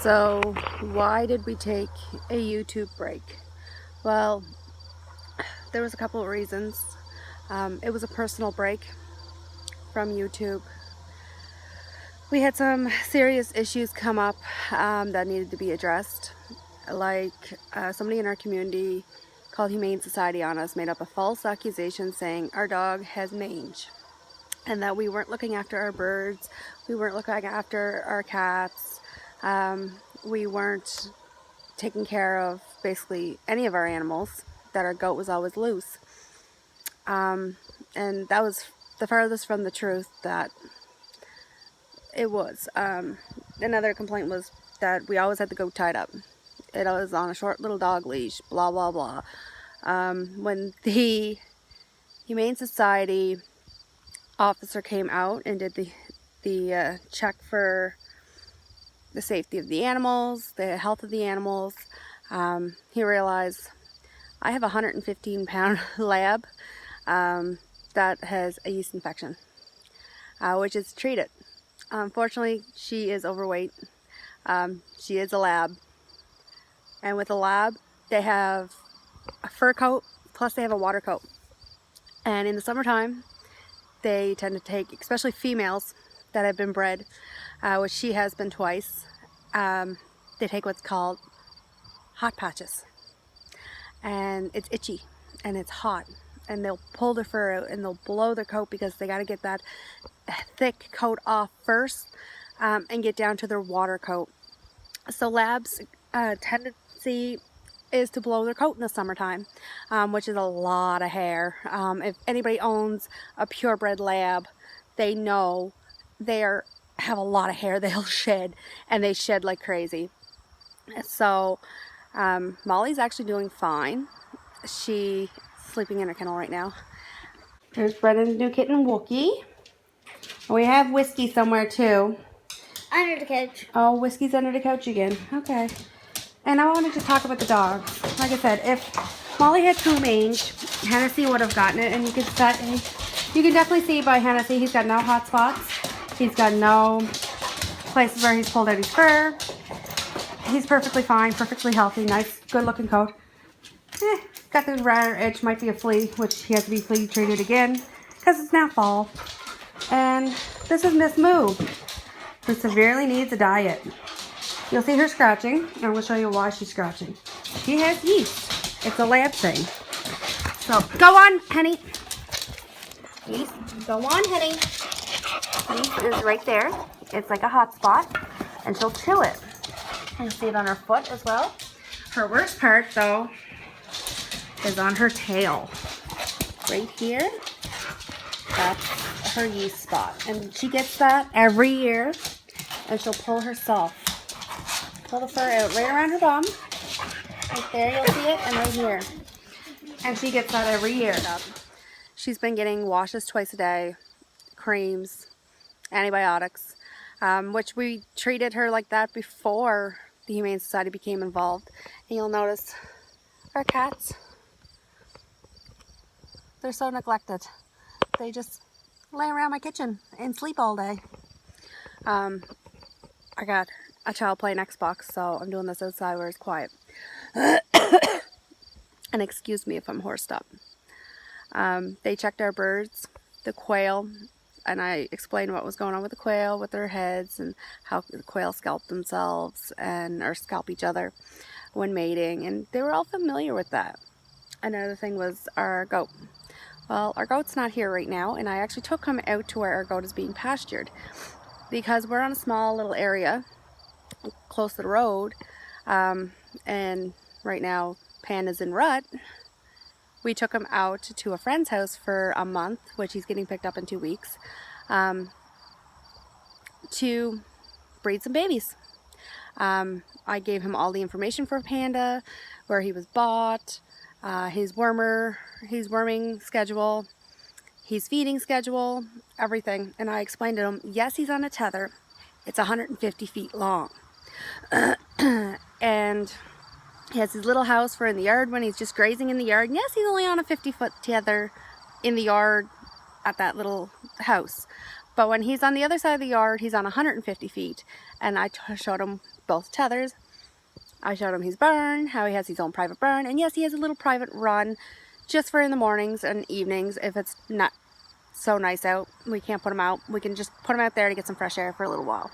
So why did we take a YouTube break? Well, there was a couple of reasons. It was a personal break from YouTube. We had some serious issues come up that needed to be addressed. Like somebody in our community called Humane Society on us, made up a false accusation saying our dog has mange and that we weren't looking after our birds, we weren't looking after our cats, we weren't taking care of basically any of our animals, that our goat was always loose. And that was the farthest from the truth that it was. Another complaint was that we always had the goat tied up. It was on a short little dog leash, blah, blah, blah. When the Humane Society officer came out and did the check for the safety of the animals, the health of the animals, he realized I have a 115-pound lab that has a yeast infection, which is treated. Unfortunately, she is overweight. She is a lab, and with a lab, they have a fur coat, plus they have a water coat. And in the summertime, they tend to take, especially females that have been bred, which she has been twice, they take what's called hot patches. And it's itchy and it's hot, and they'll pull their fur out and they'll blow their coat because they got to get that thick coat off first and get down to their water coat. So labs' tendency is to blow their coat in the summertime, which is a lot of hair. If anybody owns a purebred lab, they know they have a lot of hair they'll shed, and they shed like crazy. So Molly's actually doing fine. She's sleeping in her kennel right now. There's Brennan's new kitten, Wookie. We have Whiskey somewhere too. Under the couch. Oh, Whiskey's under the couch again. Okay. And I wanted to talk about the dogs. Like I said, if Molly had true mange, Hennessy would have gotten it, and you can definitely see by Hennessy he's got no hot spots. He's got no places where he's pulled out his fur. He's perfectly fine, perfectly healthy, nice, good-looking coat. Got this rare itch, might be a flea, which he has to be flea treated again because it's now fall. And this is Miss Moo, who severely needs a diet. You'll see her scratching, and I'm going to show you why she's scratching. She has yeast. It's a lab thing. So, go on, honey. Yeast, go on, honey. Yeast is right there. It's like a hot spot, and she'll chew it. You'll see it on her foot as well. Her worst part, though, is on her tail. Right here. That's her yeast spot. And she gets that every year, and she'll pull herself. Pull the fur out right around her bum. Right there, you'll see it, and right here. And she gets that every year. She's been getting washes twice a day, creams, antibiotics, which we treated her like that before the Humane Society became involved. And you'll notice our cats, they're so neglected. They just lay around my kitchen and sleep all day. I got a child playing Xbox, so I'm doing this outside where it's quiet. And excuse me if I'm horsed up. They checked our birds, the quail, and I explained what was going on with the quail, with their heads, and how the quail scalp themselves or scalp each other when mating, and they were all familiar with that. Another thing was our goat. Well, our goat's not here right now, and I actually took him out to where our goat is being pastured, because we're on a small little area close to the road, and right now Panda's in rut. We took him out to a friend's house for a month, which he's getting picked up in 2 weeks, to breed some babies. I gave him all the information for Panda, where he was bought, his worming schedule, his feeding schedule, everything. And I explained to him, yes, he's on a tether. It's 150 feet long. And he has his little house for in the yard when he's just grazing in the yard. And yes, he's only on a 50-foot tether in the yard at that little house. But when he's on the other side of the yard, he's on 150 feet. And I showed him both tethers. I showed him his barn, how he has his own private barn, and yes, he has a little private run just for in the mornings and evenings if it's not so nice out. We can't put him out. We can just put him out there to get some fresh air for a little while.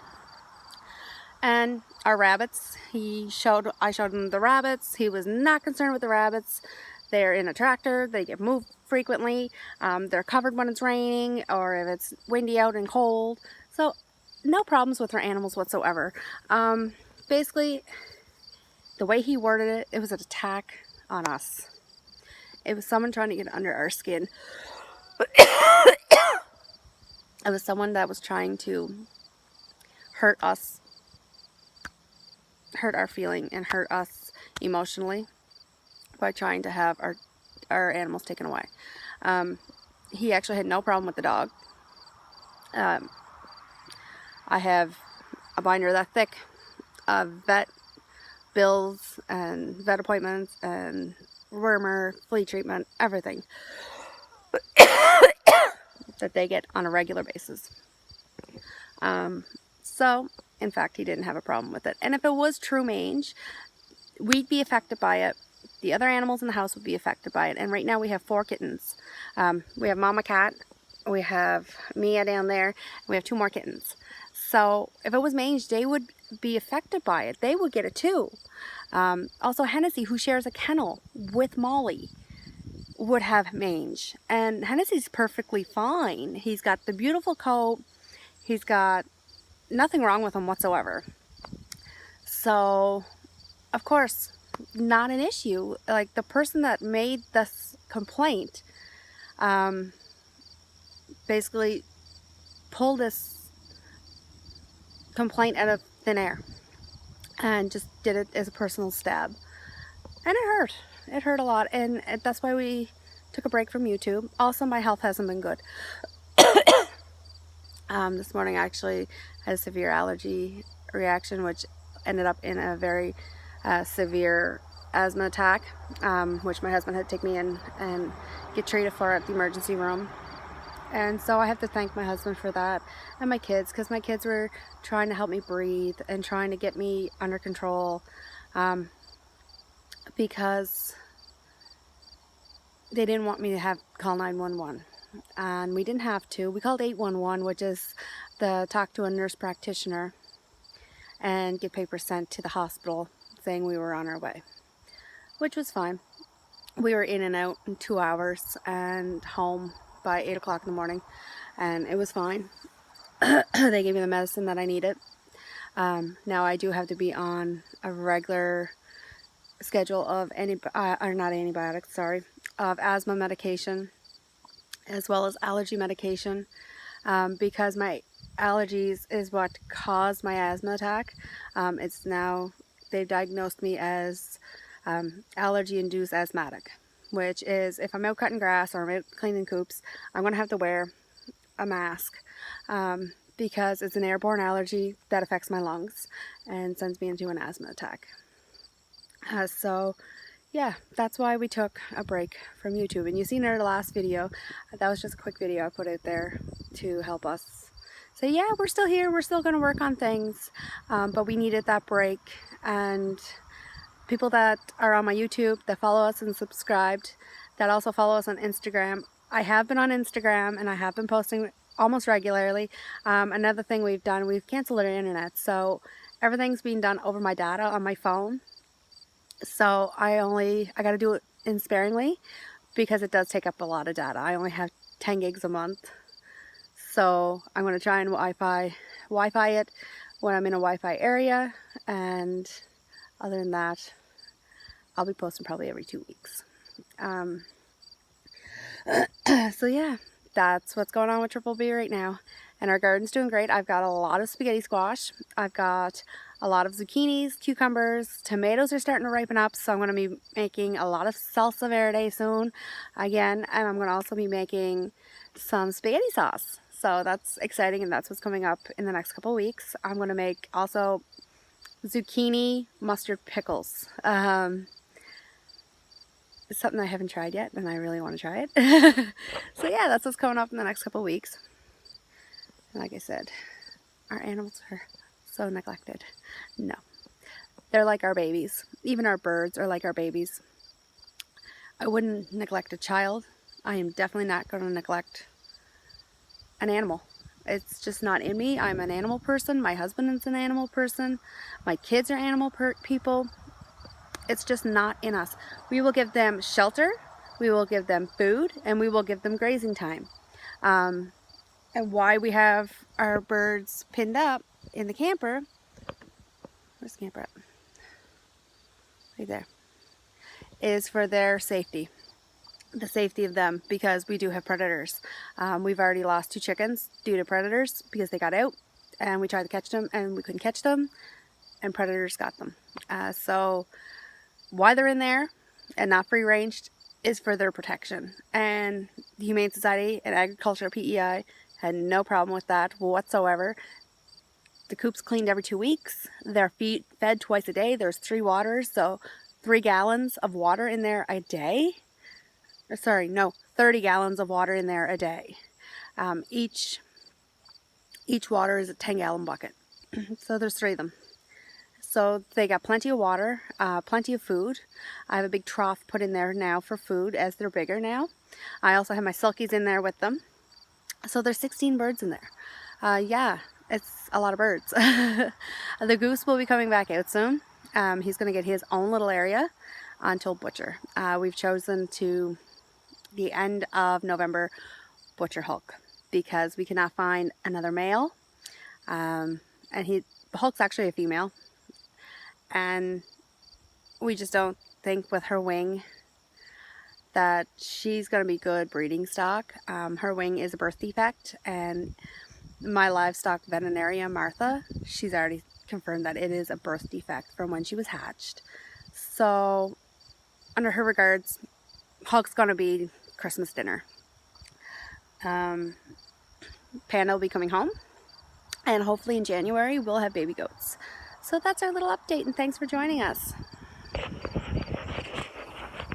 And our rabbits, I showed him the rabbits. He was not concerned with the rabbits. They're in a tractor. They get moved frequently. They're covered when it's raining or if it's windy out and cold. So no problems with our animals whatsoever. Basically, the way he worded it, it was an attack on us. It was someone trying to get under our skin. It was someone that was trying to hurt us, hurt our feeling, and hurt us emotionally by trying to have our animals taken away. He actually had no problem with the dog. I have a binder that thick of vet bills and vet appointments and wormer, flea treatment, everything that they get on a regular basis. So, in fact, he didn't have a problem with it. And if it was true mange, we'd be affected by it. The other animals in the house would be affected by it. And right now we have 4 kittens. We have Mama Cat, we have Mia down there, and we have 2 more kittens. So if it was mange, they would be affected by it. They would get it too. Also Hennessy, who shares a kennel with Molly, would have mange. And Hennessy's perfectly fine. He's got the beautiful coat. He's got nothing wrong with him whatsoever. So, of course, not an issue. Like, the person that made this complaint basically pulled this complaint out of thin air and just did it as a personal stab. And it hurt. It hurt a lot, and that's why we took a break from YouTube. Also, my health hasn't been good. This morning I actually had a severe allergy reaction, which ended up in a very severe asthma attack, which my husband had to take me in and get treated for at the emergency room. And so I have to thank my husband for that, and my kids, because my kids were trying to help me breathe and trying to get me under control, because they didn't want me to call 911. And we didn't have to. We called 811, which is the talk to a nurse practitioner, and get papers sent to the hospital saying we were on our way, which was fine. We were in and out in 2 hours and home by 8 o'clock in the morning, and it was fine. They gave me the medicine that I needed. Now I do have to be on a regular schedule of of asthma medication, as well as allergy medication, because my allergies is what caused my asthma attack. They've diagnosed me as allergy-induced asthmatic, which is if I'm out cutting grass or I'm out cleaning coops, I'm going to have to wear a mask, because it's an airborne allergy that affects my lungs and sends me into an asthma attack. So yeah, that's why we took a break from YouTube. And you've seen in our last video, that was just a quick video I put out there to help us say, yeah, we're still here, we're still going to work on things, but we needed that break. And people that are on my YouTube, that follow us and subscribed, that also follow us on Instagram. I have been on Instagram and I have been posting almost regularly. Another thing we've done, we've canceled our internet, so everything's being done over my data on my phone. So I got to do it sparingly, because it does take up a lot of data. I only have 10 gigs a month. So I'm going to try and Wi-Fi it when I'm in a Wi-Fi area. And other than that, I'll be posting probably every 2 weeks. So yeah, that's what's going on with Triple B right now. And our garden's doing great. I've got a lot of spaghetti squash. I've got a lot of zucchinis, cucumbers, tomatoes are starting to ripen up, so I'm going to be making a lot of salsa verde soon again, and I'm going to also be making some spaghetti sauce. So that's exciting, and that's what's coming up in the next couple of weeks. I'm going to make also zucchini mustard pickles. It's something I haven't tried yet, and I really want to try it. So yeah, that's what's coming up in the next couple of weeks. And like I said, our animals are so neglected. No, They're like our babies. Even our birds are like our babies. I wouldn't neglect a child. I am definitely not going to neglect an animal. It's just not in me. I'm an animal person. My husband is an animal person. My kids are animal people. It's just not in us. We will give them shelter, we will give them food, and we will give them grazing time. And why we have our birds pinned up in the camper, where's the camper at? Right there, is for their safety. The safety of them, because we do have predators. We've already lost 2 chickens due to predators because they got out and we tried to catch them and we couldn't catch them and predators got them. So why they're in there and not free ranged is for their protection. And the Humane Society and Agriculture PEI had no problem with that whatsoever. The coop's cleaned every 2 weeks. They're fed twice a day. There's 3 waters, so 3 gallons of water in there a day. 30 gallons of water in there a day. Each water is a 10-gallon bucket. So there's 3 of them. So they got plenty of water, plenty of food. I have a big trough put in there now for food as they're bigger now. I also have my silkies in there with them. So there's 16 birds in there. Yeah, it's a lot of birds. The goose will be coming back out soon. He's going to get his own little area until butcher. We've chosen to the end of November butcher Hulk because we cannot find another male. And Hulk's actually a female. And we just don't think with her wing that she's going to be good breeding stock. Her wing is a birth defect, and my livestock veterinarian, Martha, she's already confirmed that it is a birth defect from when she was hatched. So, under her regards, Hulk's going to be Christmas dinner. Panda will be coming home, and hopefully in January we'll have baby goats. So that's our little update, and thanks for joining us.